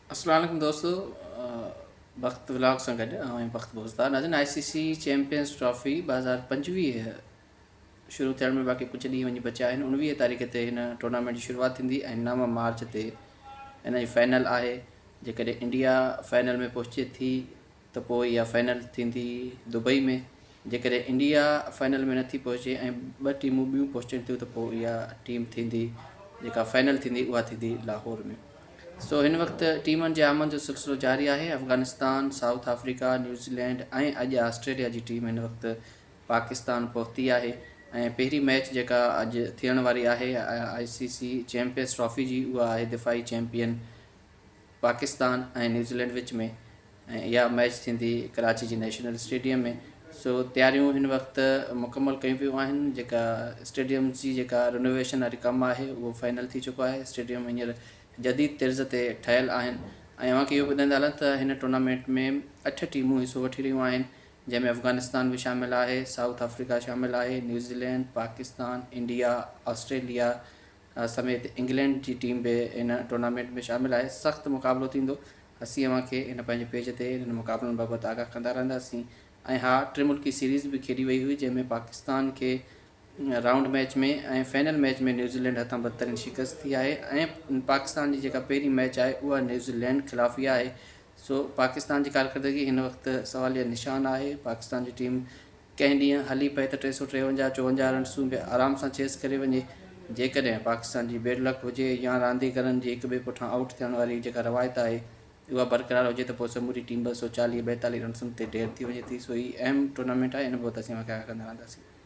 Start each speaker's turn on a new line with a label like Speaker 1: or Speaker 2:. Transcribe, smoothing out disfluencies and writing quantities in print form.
Speaker 1: अस्सलाम वालेकुम दोस्तों। वक्त व्लॉग सां गॾु ऐं वक्त बोज़दार नाज़रीन ICC चैम्पियंस ट्रॉफ़ी 2025 शुरू थियण में बाक़ी कुझु ॾींहं वञी बचिया आहिनि। 19 तारीख़ ते हिन टूर्नामेंट जी शुरूआति थींदी ऐं 9 मार्च ते हिन जी फाइनल आहे। जेकॾहिं इंडिया फाइनल में पहुचे थी त पोइ इहा फाइनल थींदी दुबई में। जेकॾहिं इंडिया फाइनल में नथी पहुचे ऐं 2 टीमूं ॿियूं पहुचनि थियूं त पोइ इहा टीम थींदी जेका फाइनल थींदी उहा थींदी लाहौर में। सो हिन वक़्तु टीमनि जे आमद जो सिलसिलो जारी आहे। अफ़गानिस्तान, साउथ अफ्रीका, न्यूज़ीलैंड ऐं अॼु ऑस्ट्रेलिया जी टीम हिन वक़्तु पाकिस्तान पहुती आहे। ऐं पहिरीं मैच जेका अॼु थियण वारी आहे ICC चैम्पियंस ट्रॉफ़ी जी, उहा आहे दिफ़ाई चैम्पियन पाकिस्तान ऐं न्यूज़ीलैंड विच में। ऐं इहा मैच थींदी कराची जी नेशनल स्टेडियम में। सो तयारियूं हिन वक़्तु मुकमल कयूं पियूं आहिनि। जेका स्टेडियम जी जेका रिनोवेशन वारी कमु आहे उहो फाइनल थी चुको आहे। स्टेडियम हींअर जदीद तर्ज़ ते ठहियल आहिनि। ऐं अव्हांखे इहो ॿुधाईंदा हलनि त हिन टूर्नामेंट में 8 टीमूं हिसो वठी रहियूं आहिनि, जंहिंमें अफ़गानिस्तान बि शामिलु आहे, साउथ अफ्रीका शामिलु आहे, न्यूज़ीलैंड, पाकिस्तान, इंडिया, ऑस्ट्रेलिया समेत इंग्लैंड जी टीम बि इन टूर्नामेंट में शामिलु आहे। सख़्तु मुक़ाबिलो थींदो। असीं अव्हांखे इन पंहिंजे पेज ते हिन मुक़ाबलनि बाबति आगाह कंदा रहंदासीं। ऐं हा, टिमुल्की सीरीज़ बि खेॾी वई हुई, जंहिंमें पाकिस्तान खे राउंड मैच में ऐं फाइनल मैच में न्यूज़ीलैंड हथां बदतरीन शिकस्त थी आहे। ऐं पाकिस्तान जी जेका पहिरीं मैच आहे उहा न्यूज़ीलैंड ख़िलाफ़ ई आहे। सो पाकिस्तान जी कारकर्दगी हिन वक़्तु सवालिया निशान आहे। पाकिस्तान जी टीम कंहिं ॾींहुं हली पए त 353-54 रन्सूं बि आराम सां चेस करे वञे। जेकॾहिं पाकिस्तान जी बेड लक हुजे या रांदीगरनि जी हिक ॿिए पुठियां आउट थियण वारी जेका रवायत आहे उहा बरक़रार हुजे त पोइ समूरी टीम 240-42 रन्सुनि ते ढेर थी वञे थी। सो ही अहम टूर्नामेंट आहे। इन बाबति असीं कंदा रहंदासीं।